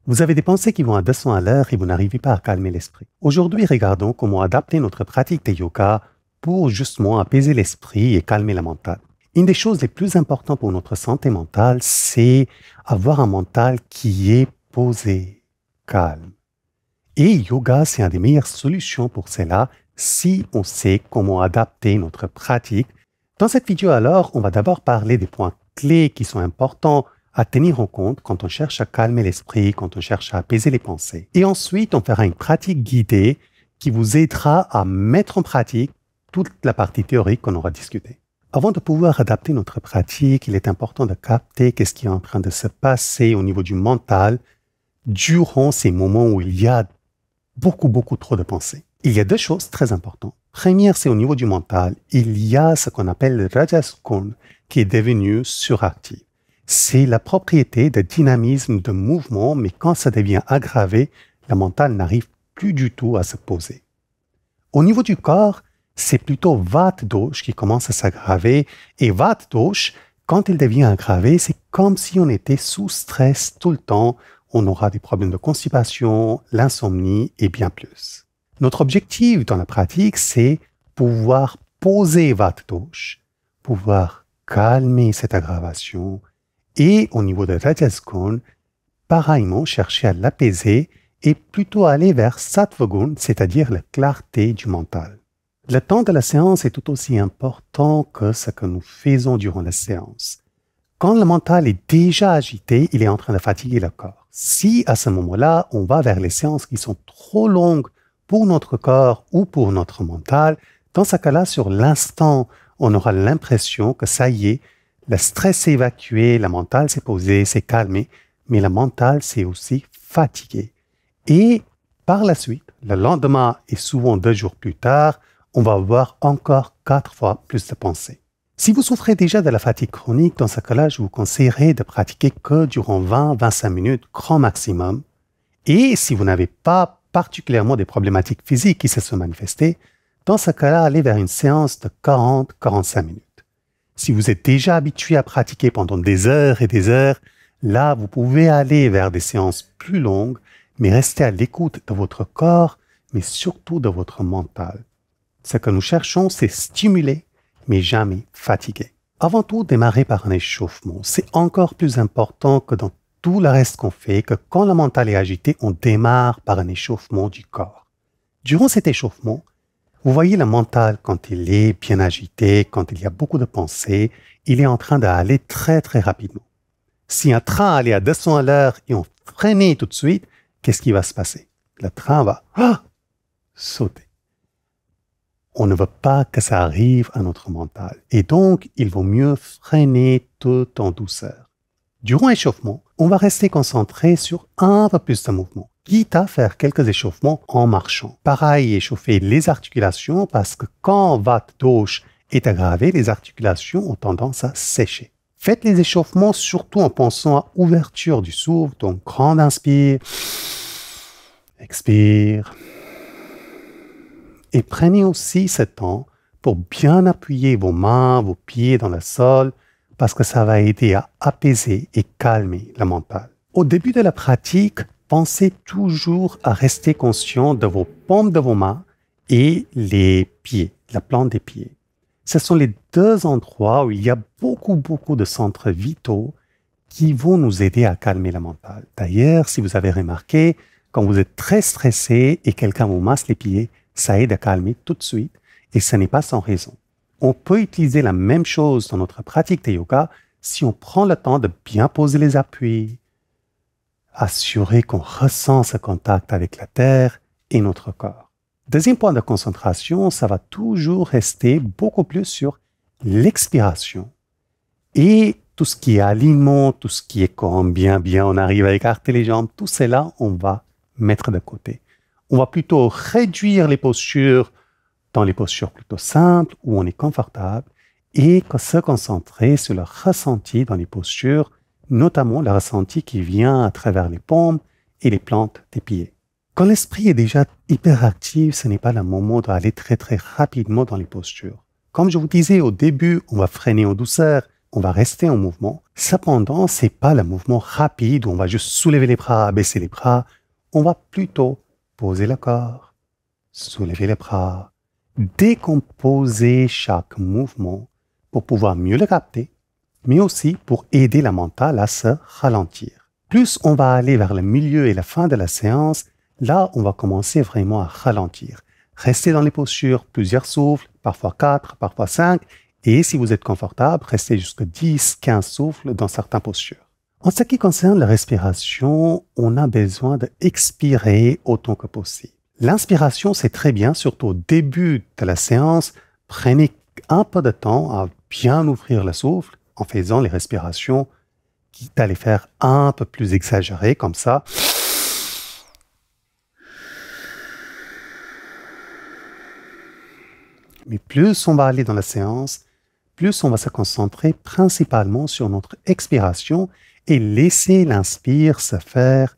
Vous avez des pensées qui vont à 200 à l'heure et vous n'arrivez pas à calmer l'esprit. Aujourd'hui, regardons comment adapter notre pratique de yoga pour justement apaiser l'esprit et calmer la mentale. Une des choses les plus importantes pour notre santé mentale, c'est avoir un mental qui est posé, calme. Et yoga, c'est une des meilleures solutions pour cela si on sait comment adapter notre pratique. Dans cette vidéo alors, on va d'abord parler des points clés qui sont importants à tenir en compte quand on cherche à calmer l'esprit, quand on cherche à apaiser les pensées. Et ensuite, on fera une pratique guidée qui vous aidera à mettre en pratique toute la partie théorique qu'on aura discutée. Avant de pouvoir adapter notre pratique, il est important de capter qu'est-ce qui est en train de se passer au niveau du mental durant ces moments où il y a beaucoup trop de pensées. Il y a deux choses très importantes. Première, c'est au niveau du mental. Il y a ce qu'on appelle le Rajas Koon qui est devenu suractif. C'est la propriété de dynamisme, de mouvement, mais quand ça devient aggravé, le mental n'arrive plus du tout à se poser. Au niveau du corps, c'est plutôt Vata Dosh qui commence à s'aggraver, et Vata Dosh, quand il devient aggravé, c'est comme si on était sous stress tout le temps, on aura des problèmes de constipation, l'insomnie et bien plus. Notre objectif dans la pratique, c'est pouvoir poser Vata Dosh, pouvoir calmer cette aggravation, et au niveau de Rajas Koon, pareillement chercher à l'apaiser et plutôt aller vers Sattva Gun, c'est-à-dire la clarté du mental. Le temps de la séance est tout aussi important que ce que nous faisons durant la séance. Quand le mental est déjà agité, il est en train de fatiguer le corps. Si à ce moment-là, on va vers les séances qui sont trop longues pour notre corps ou pour notre mental, dans ce cas-là, sur l'instant, on aura l'impression que ça y est, le stress s'est évacué, le mental s'est posé, s'est calmé, mais le mental s'est aussi fatigué. Et par la suite, le lendemain et souvent 2 jours plus tard, on va avoir encore 4 fois plus de pensées. Si vous souffrez déjà de la fatigue chronique, dans ce cas-là, je vous conseillerais de pratiquer que durant 20-25 minutes, grand maximum. Et si vous n'avez pas particulièrement des problématiques physiques qui se sont manifestées, dans ce cas-là, allez vers une séance de 40-45 minutes. Si vous êtes déjà habitué à pratiquer pendant des heures et des heures, là, vous pouvez aller vers des séances plus longues, mais restez à l'écoute de votre corps, mais surtout de votre mental. Ce que nous cherchons, c'est stimuler, mais jamais fatiguer. Avant tout, démarrer par un échauffement. C'est encore plus important que dans tout le reste qu'on fait, que quand le mental est agité, on démarre par un échauffement du corps. Durant cet échauffement, vous voyez le mental, quand il est bien agité, quand il y a beaucoup de pensées, il est en train d'aller très rapidement. Si un train allait à 200 à l'heure et on freinait tout de suite, qu'est-ce qui va se passer? Le train va sauter. On ne veut pas que ça arrive à notre mental. Et donc, il vaut mieux freiner tout en douceur. Durant l'échauffement, on va rester concentré sur un peu plus de mouvement, quitte à faire quelques échauffements en marchant. Pareil, échauffer les articulations parce que quand Vata Dosh est aggravé, les articulations ont tendance à sécher. Faites les échauffements surtout en pensant à ouverture du souffle, donc grand inspire, expire. Et prenez aussi ce temps pour bien appuyer vos mains, vos pieds dans le sol, parce que ça va aider à apaiser et calmer le mental. Au début de la pratique, pensez toujours à rester conscient de vos paumes de vos mains et les pieds, la plante des pieds. Ce sont les 2 endroits où il y a beaucoup de centres vitaux qui vont nous aider à calmer le mental. D'ailleurs, si vous avez remarqué, quand vous êtes très stressé et quelqu'un vous masse les pieds, ça aide à calmer tout de suite et ce n'est pas sans raison. On peut utiliser la même chose dans notre pratique de yoga si on prend le temps de bien poser les appuis, assurer qu'on ressent ce contact avec la terre et notre corps. Deuxième point de concentration, ça va toujours rester beaucoup plus sur l'expiration et tout ce qui est alignement, tout ce qui est comme bien, on arrive à écarter les jambes, tout cela, on va mettre de côté. On va plutôt réduire les postures dans les postures plutôt simples où on est confortable et se concentrer sur le ressenti dans les postures, notamment le ressenti qui vient à travers les paumes et les plantes des pieds. Quand l'esprit est déjà hyperactif, ce n'est pas le moment d'aller très rapidement dans les postures. Comme je vous disais au début, on va freiner en douceur, on va rester en mouvement. Cependant, c'est pas le mouvement rapide où on va juste soulever les bras, baisser les bras. On va plutôt poser le corps, soulever les bras, décomposer chaque mouvement pour pouvoir mieux le capter, mais aussi pour aider la mentale à se ralentir. Plus on va aller vers le milieu et la fin de la séance, là, on va commencer vraiment à ralentir. Restez dans les postures, plusieurs souffles, parfois 4, parfois 5, et si vous êtes confortable, restez jusqu'à 10, 15 souffles dans certaines postures. En ce qui concerne la respiration, on a besoin d'expirer autant que possible. L'inspiration, c'est très bien, surtout au début de la séance. Prenez un peu de temps à bien ouvrir le souffle en faisant les respirations, quitte à les faire un peu plus exagérées comme ça. Mais plus on va aller dans la séance, plus on va se concentrer principalement sur notre expiration et laisser l'inspire se faire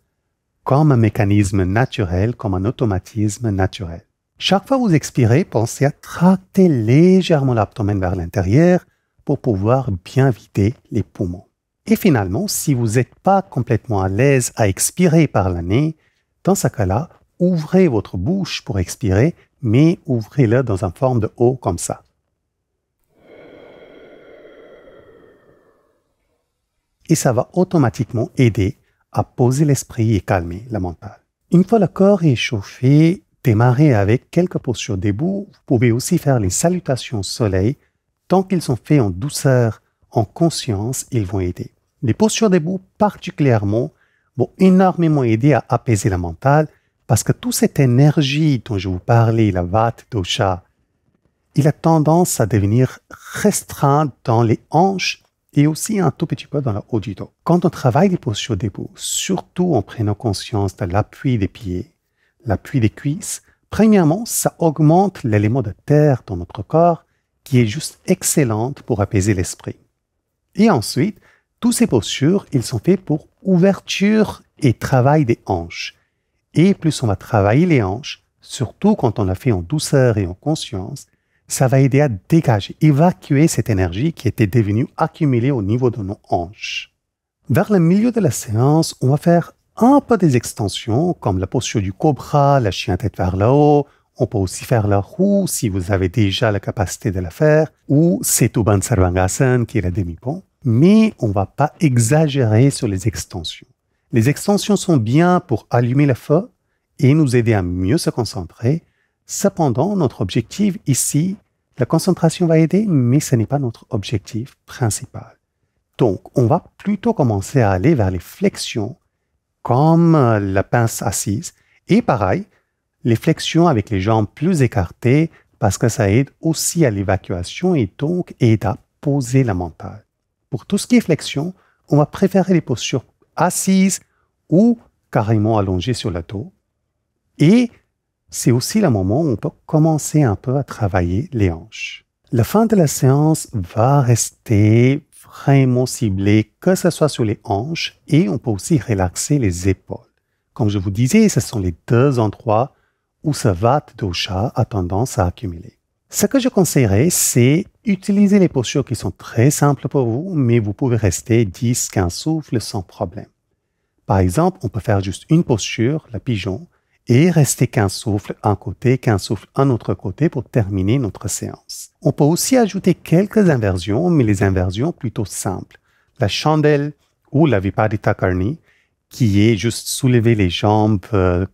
comme un mécanisme naturel, comme un automatisme naturel. Chaque fois que vous expirez, pensez à tracter légèrement l'abdomen vers l'intérieur pour pouvoir bien vider les poumons. Et finalement, si vous n'êtes pas complètement à l'aise à expirer par le nez, dans ce cas-là, ouvrez votre bouche pour expirer, mais ouvrez-la dans une forme de O comme ça. Et ça va automatiquement aider à poser l'esprit et calmer la mentale. Une fois le corps échauffé, démarrez avec quelques postures debout. Vous pouvez aussi faire les salutations au soleil. Tant qu'ils sont faits en douceur, en conscience, ils vont aider. Les postures debout particulièrement vont énormément aider à apaiser la mentale parce que toute cette énergie dont je vous parlais, la vata dosha, il a tendance à devenir restreinte dans les hanches et aussi un tout petit peu dans le haut du dos. Quand on travaille les postures debout, surtout en prenant conscience de l'appui des pieds, l'appui des cuisses, premièrement, ça augmente l'élément de terre dans notre corps qui est juste excellente pour apaiser l'esprit. Et ensuite, tous ces postures, ils sont faits pour ouverture et travail des hanches. Et plus on va travailler les hanches, surtout quand on l'a fait en douceur et en conscience, ça va aider à dégager, évacuer cette énergie qui était devenue accumulée au niveau de nos hanches. Vers le milieu de la séance, on va faire un peu des extensions, comme la posture du cobra, la chien tête vers le haut. On peut aussi faire la roue si vous avez déjà la capacité de la faire, ou Setu Bandha Sarvangasana qui est la demi-pont. Mais on ne va pas exagérer sur les extensions. Les extensions sont bien pour allumer le feu et nous aider à mieux se concentrer. Cependant, notre objectif ici, la concentration va aider, mais ce n'est pas notre objectif principal. Donc, on va plutôt commencer à aller vers les flexions, comme la pince assise. Et pareil, les flexions avec les jambes plus écartées, parce que ça aide aussi à l'évacuation et donc aide à poser la mentale. Pour tout ce qui est flexion, on va préférer les postures assises ou carrément allongées sur le dos. Et c'est aussi le moment où on peut commencer un peu à travailler les hanches. La fin de la séance va rester vraiment ciblée, que ce soit sur les hanches, et on peut aussi relaxer les épaules. Comme je vous disais, ce sont les deux endroits où ce vata dosha a tendance à accumuler. Ce que je conseillerais, c'est utiliser les postures qui sont très simples pour vous, mais vous pouvez rester 10-15 souffles sans problème. Par exemple, on peut faire juste une posture, la pigeon, et rester 15 souffles un côté, 15 souffles un autre côté pour terminer notre séance. On peut aussi ajouter quelques inversions, mais les inversions plutôt simples. La chandelle ou la Viparita Karni, qui est juste soulever les jambes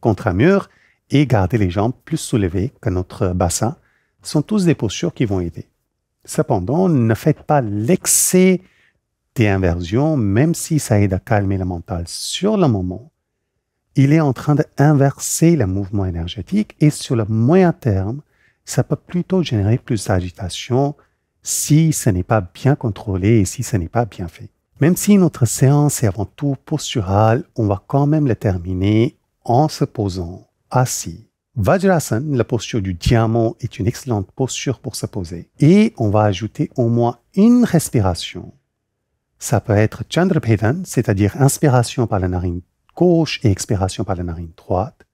contre un mur et garder les jambes plus soulevées que notre bassin, sont tous des postures qui vont aider. Cependant, ne faites pas l'excès des inversions, même si ça aide à calmer la mentale sur le moment. Il est en train d'inverser le mouvement énergétique et sur le moyen terme, ça peut plutôt générer plus d'agitation si ce n'est pas bien contrôlé et si ce n'est pas bien fait. Même si notre séance est avant tout posturale, on va quand même la terminer en se posant assis. Vajrasana, la posture du diamant, est une excellente posture pour se poser. Et on va ajouter au moins une respiration. Ça peut être Chandrapedan, c'est-à-dire inspiration par la narine gauche et expiration par la narine droite.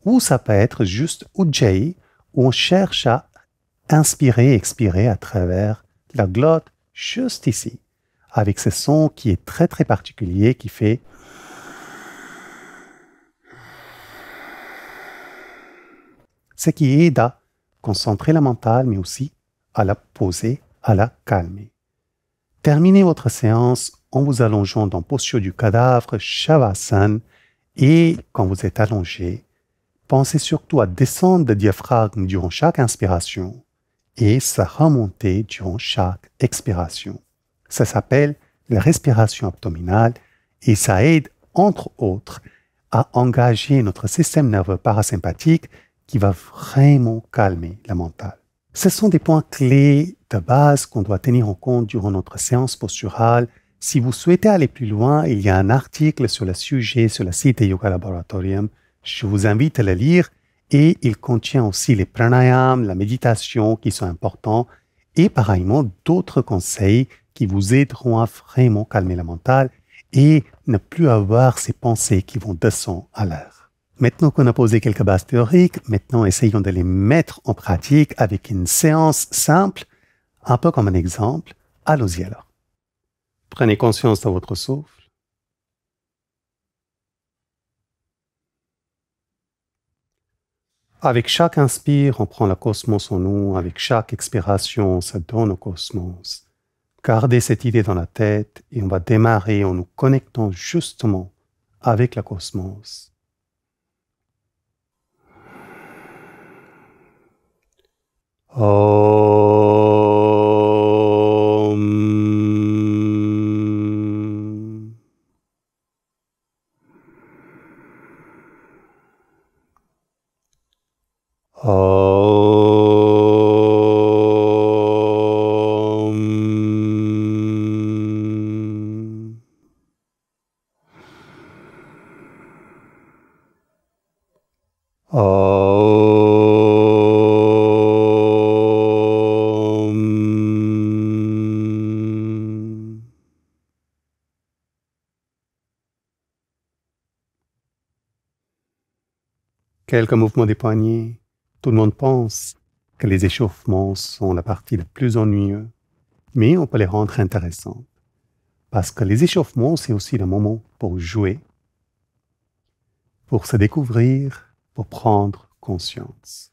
Ou ça peut être juste Ujjayi, où on cherche à inspirer et expirer à travers la glotte juste ici. avec ce son qui est très très particulier, qui fait ce qui aide à concentrer la mentale, mais aussi à la poser, à la calmer. Terminez votre séance en vous allongeant dans posture du cadavre, Shavasana, et quand vous êtes allongé, pensez surtout à descendre le diaphragme durant chaque inspiration et sa remonter durant chaque expiration. Ça s'appelle la respiration abdominale et ça aide, entre autres, à engager notre système nerveux parasympathique qui va vraiment calmer la mentale. Ce sont des points clés de base qu'on doit tenir en compte durant notre séance posturale. Si vous souhaitez aller plus loin, il y a un article sur le sujet sur le site de Yoga Laboratorium. Je vous invite à le lire et il contient aussi les pranayams, la méditation qui sont importants et pareillement d'autres conseils qui vous aideront à vraiment calmer la mentale et ne plus avoir ces pensées qui vont descendre à l'air. Maintenant qu'on a posé quelques bases théoriques, maintenant essayons de les mettre en pratique avec une séance simple, un peu comme un exemple. Allons-y alors. Prenez conscience de votre souffle. Avec chaque inspire, on prend le cosmos en nous. Avec chaque expiration, on se donne au cosmos. Gardez cette idée dans la tête et on va démarrer en nous connectant justement avec le cosmos. Om. Om. Quelques mouvements des poignets. Tout le monde pense que les échauffements sont la partie la plus ennuyeuse, mais on peut les rendre intéressants. Parce que les échauffements, c'est aussi le moment pour jouer, pour se découvrir, pour prendre conscience.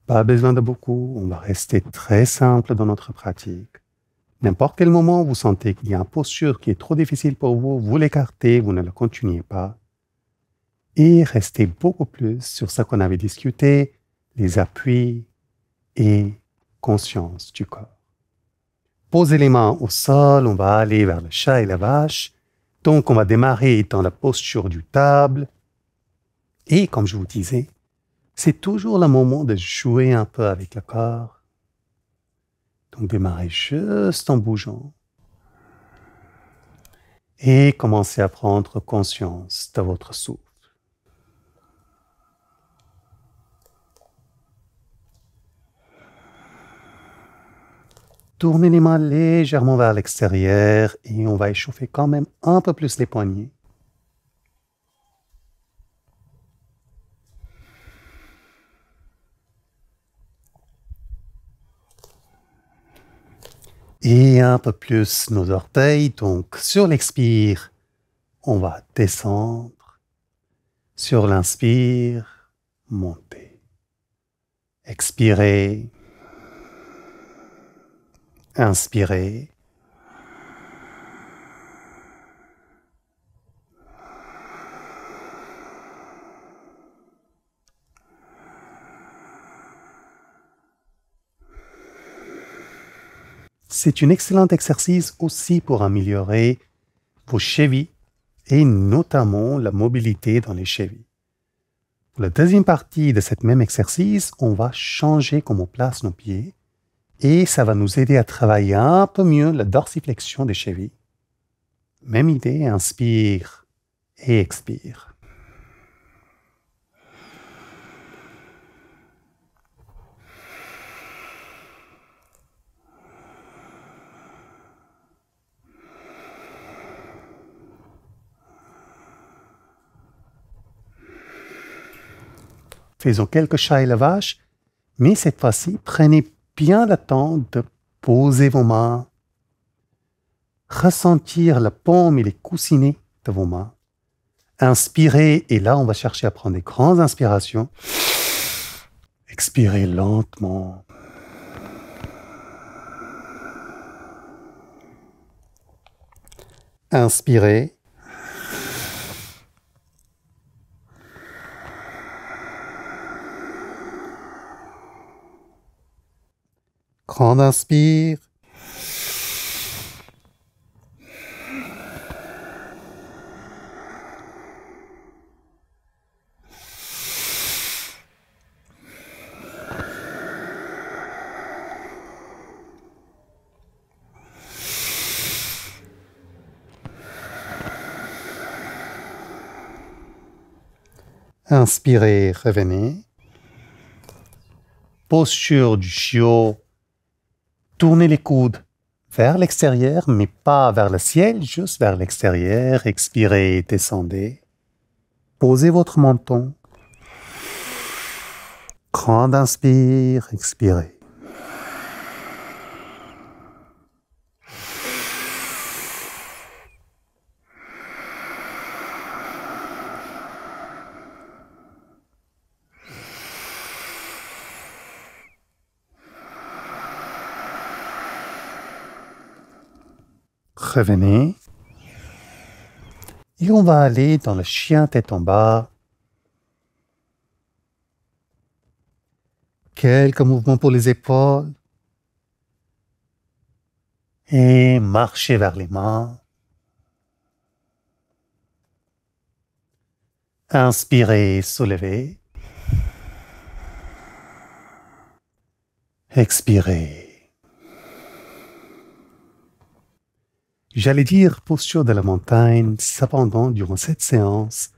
Pas besoin de beaucoup, on va rester très simple dans notre pratique. N'importe quel moment vous sentez qu'il y a une posture qui est trop difficile pour vous, vous l'écartez, vous ne le continuez pas. Et restez beaucoup plus sur ce qu'on avait discuté, les appuis et conscience du corps. Posez les mains au sol, on va aller vers le chat et la vache. Donc, on va démarrer dans la posture du table. Et comme je vous disais, c'est toujours le moment de jouer un peu avec le corps. Donc, démarrez juste en bougeant. Et commencez à prendre conscience de votre souffle. Tournez les mains légèrement vers l'extérieur et on va échauffer quand même un peu plus les poignets. Et un peu plus nos orteils. Donc, sur l'expire, on va descendre. Sur l'inspire, monter. Expirez. Inspirez. C'est un excellent exercice aussi pour améliorer vos chevilles et notamment la mobilité dans les chevilles. Pour la deuxième partie de cette même exercice, on va changer comment on place nos pieds et ça va nous aider à travailler un peu mieux la dorsiflexion des chevilles. Même idée, inspire et expire. Faisons quelques chats et la vache, mais cette fois-ci, prenez bien le temps de poser vos mains ressentir la paume et les coussinets de vos mains. Inspirez, et là, on va chercher à prendre des grandes inspirations. Expirez lentement. Inspirez. Grande inspire. Inspirez, revenez. Posture du chiot. Tournez les coudes vers l'extérieur, mais pas vers le ciel, juste vers l'extérieur. Expirez, descendez. Posez votre menton. Grande inspire, expirez. Revenez. Et on va aller dans le chien tête en bas. Quelques mouvements pour les épaules. Et marchez vers les mains. Inspirez, soulevez. Expirez. J'allais dire posture de la montagne, cependant, durant cette séance,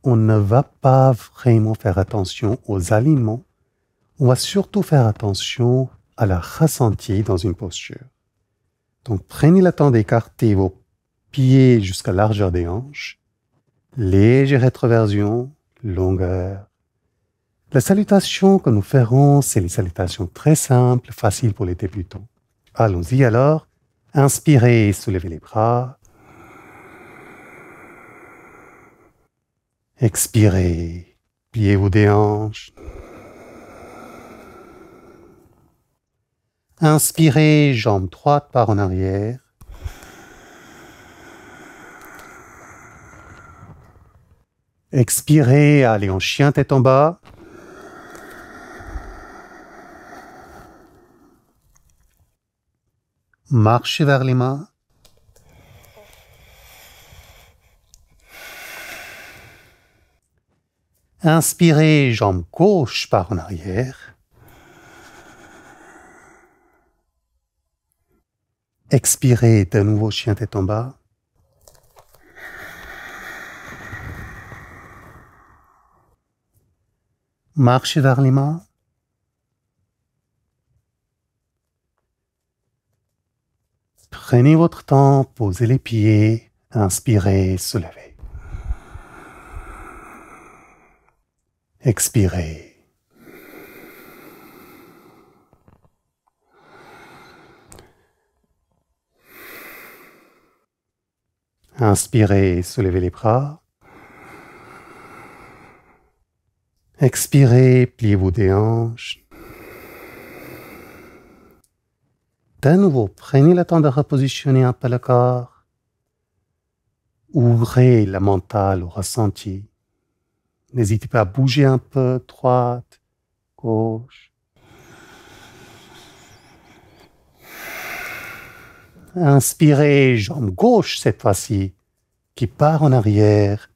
on ne va pas vraiment faire attention aux alignements. On va surtout faire attention à la ressenti dans une posture. Donc, prenez le temps d'écarter vos pieds jusqu'à la largeur des hanches. Légère rétroversion, longueur. La salutation que nous ferons, c'est les salutations très simples, faciles pour les débutants. Allons-y alors. Inspirez, soulevez les bras. Expirez, pliez-vous des hanches. Inspirez, jambes droites par en arrière. Expirez, allez en chien tête en bas. Marchez vers les mains. Inspirez, jambe gauche par en arrière. Expirez, de nouveau chien tête en bas. Marchez vers les mains. Prenez votre temps, posez les pieds, inspirez, soulevez. Expirez. Inspirez, soulevez les bras. Expirez, pliez-vous des hanches. De nouveau, prenez le temps de repositionner un peu le corps. Ouvrez la mentale au ressenti. N'hésitez pas à bouger un peu, droite, gauche. Inspirez, jambe gauche cette fois-ci, qui part en arrière.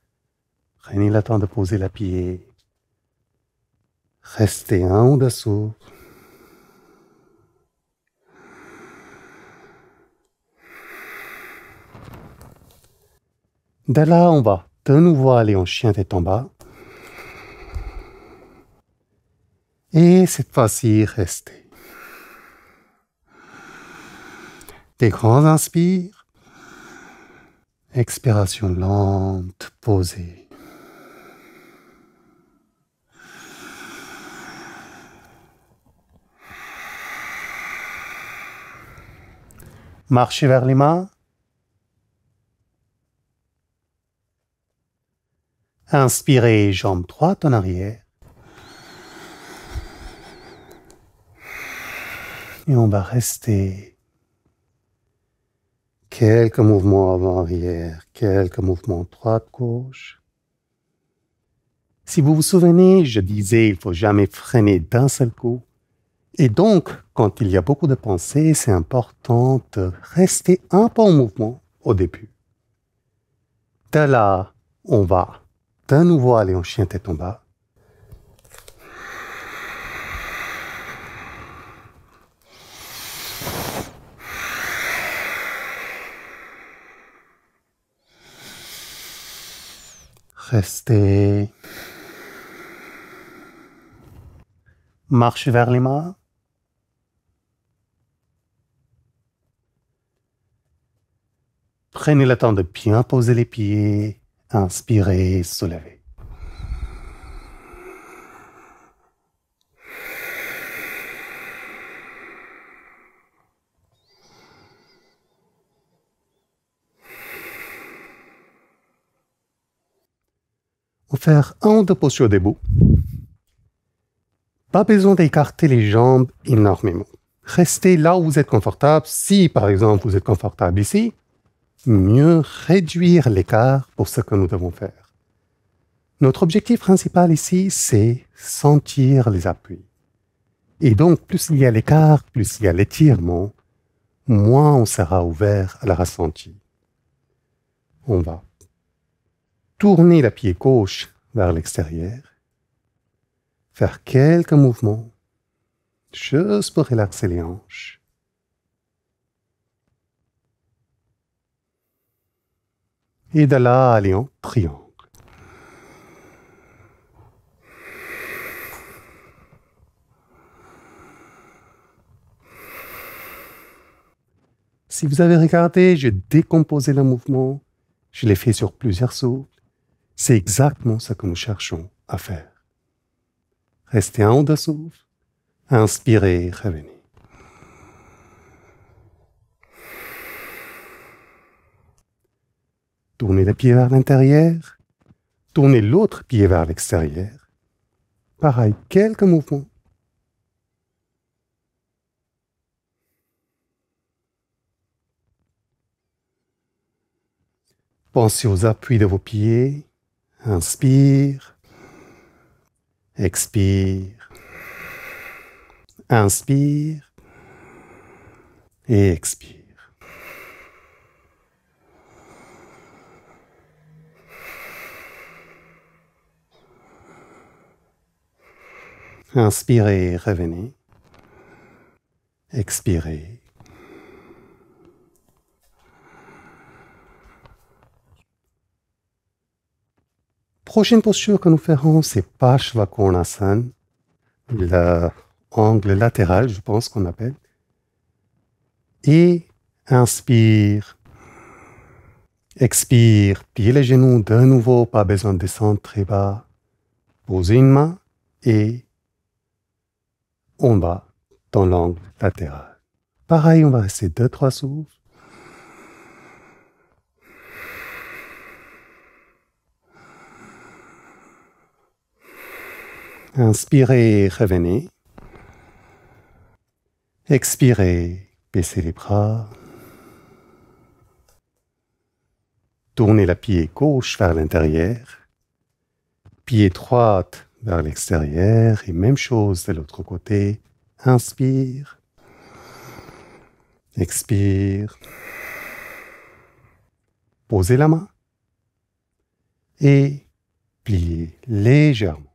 Prenez le temps de poser le pied. Restez un ou deux souffles. De là, on va de nouveau aller en chien tête en bas. Et cette fois-ci, restez. Des grands inspires. Expiration lente, posée. Marchez vers les mains. Inspirez, jambes droites en arrière. Et on va rester quelques mouvements avant-arrière, quelques mouvements droite-gauche. Si vous vous souvenez, je disais il ne faut jamais freiner d'un seul coup. Et donc, quand il y a beaucoup de pensées, c'est important de rester un peu en mouvement au début. De là, on va de nouveau aller en chien tête en bas. Restez. Marche vers les mains. Prenez le temps de bien poser les pieds. Inspirez, soulevez. On va faire un ou deux postures debout. Pas besoin d'écarter les jambes énormément. Restez là où vous êtes confortable. Si, par exemple, vous êtes confortable ici, mieux réduire l'écart pour ce que nous devons faire. Notre objectif principal ici, c'est sentir les appuis. Et donc, plus il y a l'écart, plus il y a l'étirement, moins on sera ouvert à la ressenti. On va tourner le pied gauche vers l'extérieur, faire quelques mouvements, juste pour relaxer les hanches. Et de là, aller en triangle. Si vous avez regardé, j'ai décomposé le mouvement, je l'ai fait sur plusieurs souffles. C'est exactement ce que nous cherchons à faire. Restez en deux souffles, inspirez, revenez. Tournez le pied vers l'intérieur, tournez l'autre pied vers l'extérieur. Pareil, quelques mouvements. Pensez aux appuis de vos pieds. Inspire, expire, inspire et expire. Inspirez, revenez. Expirez. Prochaine posture que nous ferons, c'est Parshvakonasana, l'angle latéral, je pense qu'on appelle. Et inspire, expire, pliez les genoux de nouveau, pas besoin de descendre très bas. Posez une main et on va dans l'angle latéral. Pareil, on va rester 2-3 souffles. Inspirez, revenez. Expirez, baissez les bras. Tournez le pied gauche vers l'intérieur. Pied droit vers l'extérieur. Et même chose de l'autre côté. Inspire. Expire. Posez la main. Et pliez légèrement.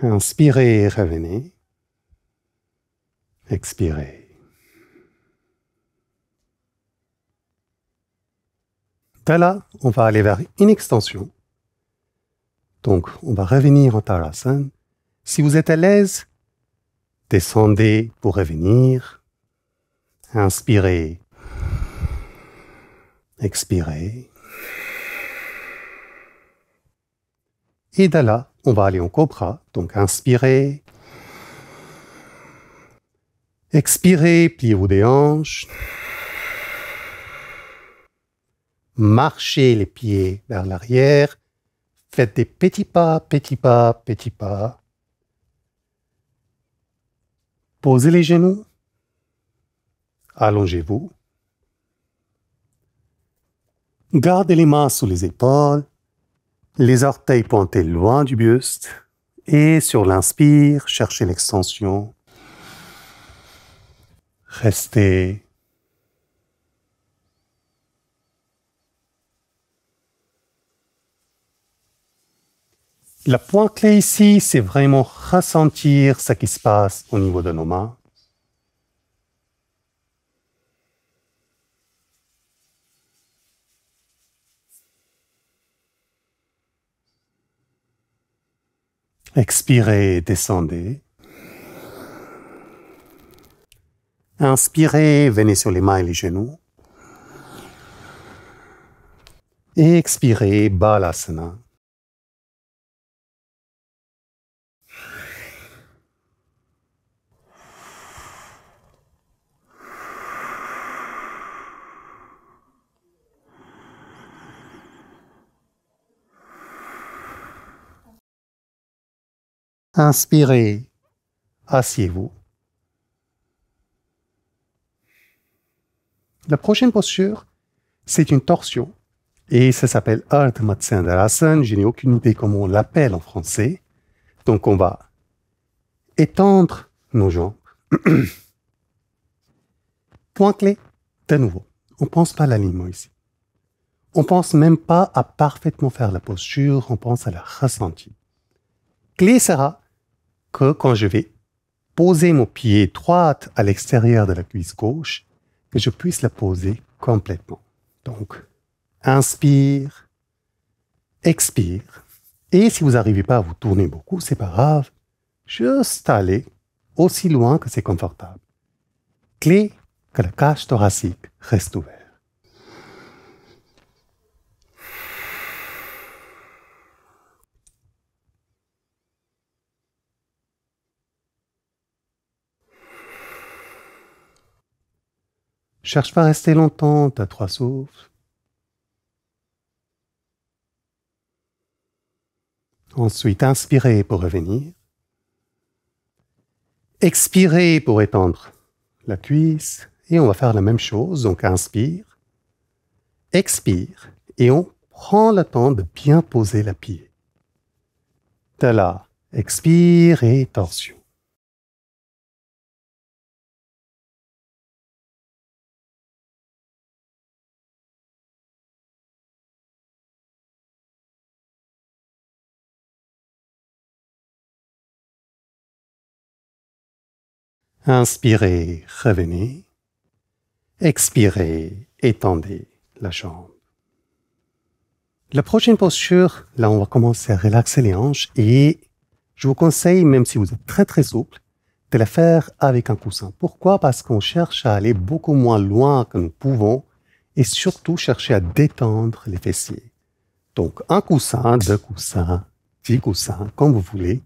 Inspirez, revenez. Expirez. De là, on va aller vers une extension. Donc, on va revenir en Tadasana. Si vous êtes à l'aise, descendez pour revenir. Inspirez. Expirez. Et de là, on va aller en cobra. Donc, inspirez. Expirez, pliez-vous des hanches. Marchez les pieds vers l'arrière. Faites des petits pas, petits pas, petits pas. Posez les genoux. Allongez-vous. Gardez les mains sous les épaules. Les orteils pointés loin du buste. Et sur l'inspire, cherchez l'extension. Restez. Le point clé ici, c'est vraiment ressentir ce qui se passe au niveau de nos mains. Expirez, descendez. Inspirez, venez sur les mains et les genoux. Et expirez, Balasana. Inspirez, asseyez-vous. La prochaine posture, c'est une torsion. Et ça s'appelle Ardha Matsyendrasana. Je n'ai aucune idée comment on l'appelle en français. Donc on va étendre nos jambes. Point clé, de nouveau, on ne pense pas à l'alignement ici. On ne pense même pas à parfaitement faire la posture, on pense à la ressenti. Clé sera que quand je vais poser mon pied droit à l'extérieur de la cuisse gauche, que je puisse la poser complètement. Donc, inspire, expire. Et si vous n'arrivez pas à vous tourner beaucoup, c'est pas grave. Juste aller aussi loin que c'est confortable. Clé, que la cage thoracique reste ouverte. Cherche pas à rester longtemps, t'as 3 souffles. Ensuite, inspirez pour revenir. Expirez pour étendre la cuisse. Et on va faire la même chose. Donc, inspire, expire. Et on prend le temps de bien poser le pied. De là, expire et torsion. Inspirez, revenez. Expirez, étendez la jambe. La prochaine posture, là, on va commencer à relaxer les hanches et je vous conseille, même si vous êtes très très souple, de la faire avec un coussin. Pourquoi? Parce qu'on cherche à aller beaucoup moins loin que nous pouvons et surtout chercher à détendre les fessiers. Donc, un coussin, 2 coussins, 10 coussins, comme vous voulez.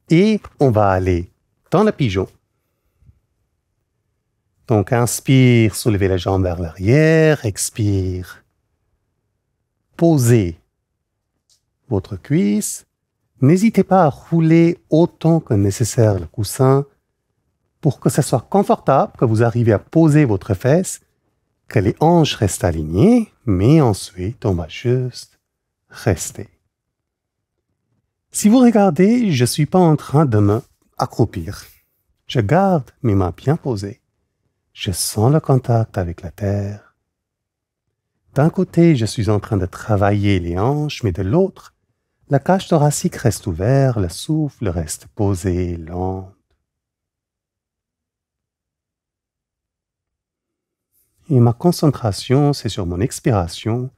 Et on va aller dans le pigeon. Donc, inspire, soulevez la jambe vers l'arrière. Expire, posez votre cuisse. N'hésitez pas à rouler autant que nécessaire le coussin pour que ça soit confortable, que vous arrivez à poser votre fesse, que les hanches restent alignées, mais ensuite, on va juste rester. Si vous regardez, je ne suis pas en train de me accroupir. Je garde mes mains bien posées. Je sens le contact avec la terre. D'un côté, je suis en train de travailler les hanches, mais de l'autre, la cage thoracique reste ouverte, le souffle reste posé, lent. Et ma concentration, c'est sur mon expiration,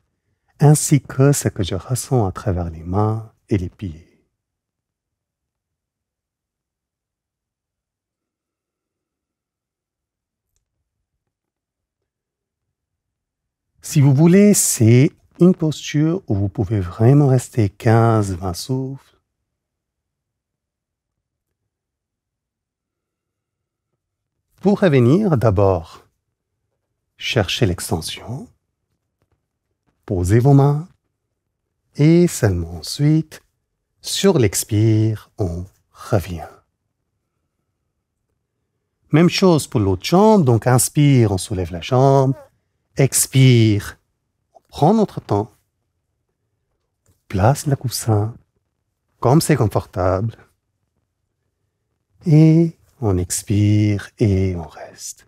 ainsi que ce que je ressens à travers les mains et les pieds. Si vous voulez, c'est une posture où vous pouvez vraiment rester 15-20 souffles Pour revenir, d'abord, cherchez l'extension, posez vos mains et seulement ensuite, sur l'expire, on revient. Même chose pour l'autre jambe, donc inspire, on soulève la jambe, expire, on prend notre temps, place le coussin comme c'est confortable et on expire et on reste.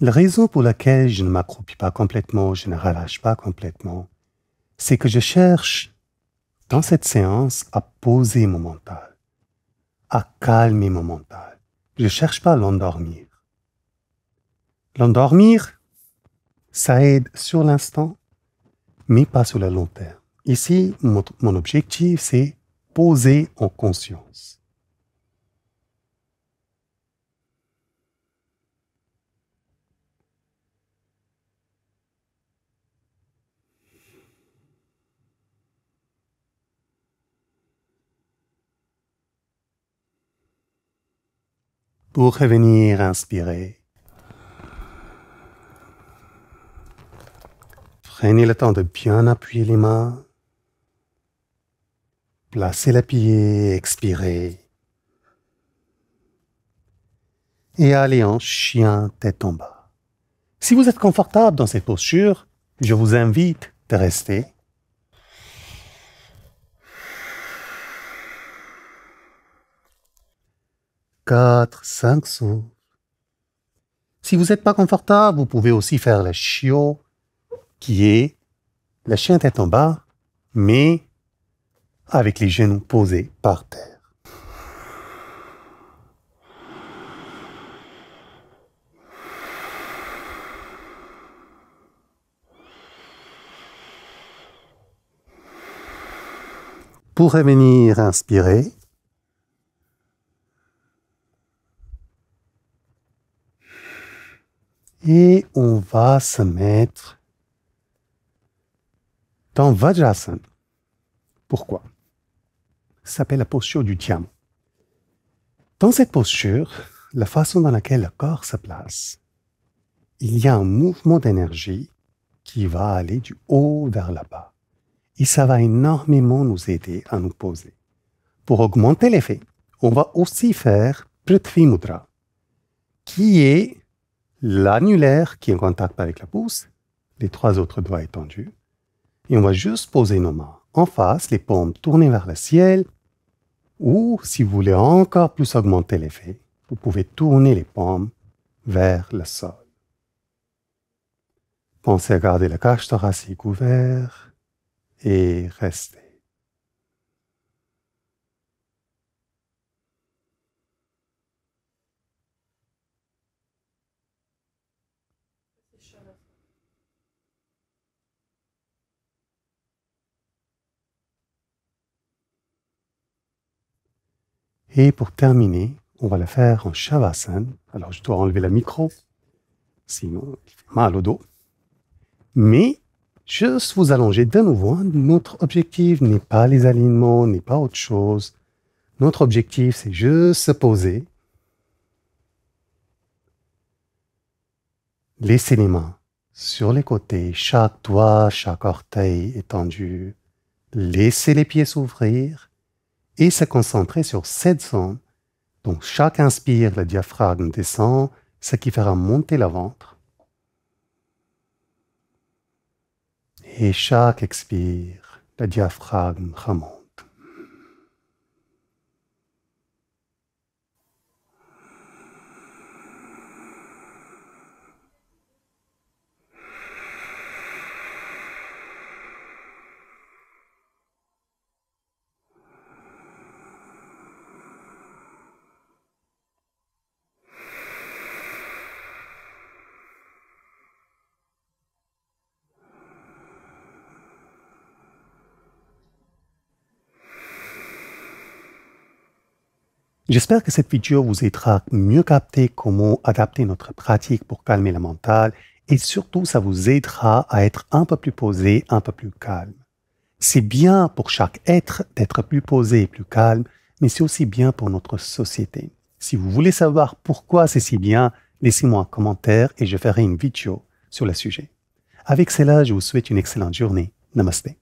La raison pour laquelle je ne m'accroupis pas complètement, je ne relâche pas complètement, c'est que je cherche, dans cette séance, à poser mon mental, à calmer mon mental. Je ne cherche pas à l'endormir. L'endormir, ça aide sur l'instant, mais pas sur le long terme. Ici, mon objectif, c'est poser en conscience. Pour revenir, inspirer. Prenez le temps de bien appuyer les mains. Placez les pieds, expirez. Et allez en chien tête en bas. Si vous êtes confortable dans cette posture, je vous invite de rester. Quatre, 5 souffles. Si vous n'êtes pas confortable, vous pouvez aussi faire le chiot, qui est le chien tête en bas, mais avec les genoux posés par terre. Pour revenir, inspirer. Et on va se mettre dans Vajrasana. Pourquoi? Ça s'appelle la posture du diamant. Dans cette posture, la façon dans laquelle le corps se place, il y a un mouvement d'énergie qui va aller du haut vers le bas. Et ça va énormément nous aider à nous poser. Pour augmenter l'effet, on va aussi faire Prithvi Mudra, qui est l'annulaire qui est en contact avec la pouce, les 3 autres doigts étendus, et on va juste poser nos mains en face, les paumes tournées vers le ciel, ou si vous voulez encore plus augmenter l'effet, vous pouvez tourner les paumes vers le sol. Pensez à garder la cage thoracique ouverte et restez. Et pour terminer, on va le faire en Shavasana. Alors, je dois enlever le micro, sinon il fait mal au dos. Mais, juste vous allonger de nouveau. Notre objectif n'est pas les alignements, n'est pas autre chose. Notre objectif, c'est juste se poser. Laissez les mains sur les côtés, chaque doigt, chaque orteil étendu. Laissez les pieds s'ouvrir et se concentrer sur cette zone. Donc, chaque inspire, le diaphragme descend, ce qui fera monter le ventre. Et chaque expire, le diaphragme remonte. J'espère que cette vidéo vous aidera à mieux capter comment adapter notre pratique pour calmer la mentale et surtout ça vous aidera à être un peu plus posé, un peu plus calme. C'est bien pour chaque être d'être plus posé et plus calme, mais c'est aussi bien pour notre société. Si vous voulez savoir pourquoi c'est si bien, laissez-moi un commentaire et je ferai une vidéo sur le sujet. Avec cela, je vous souhaite une excellente journée. Namaste.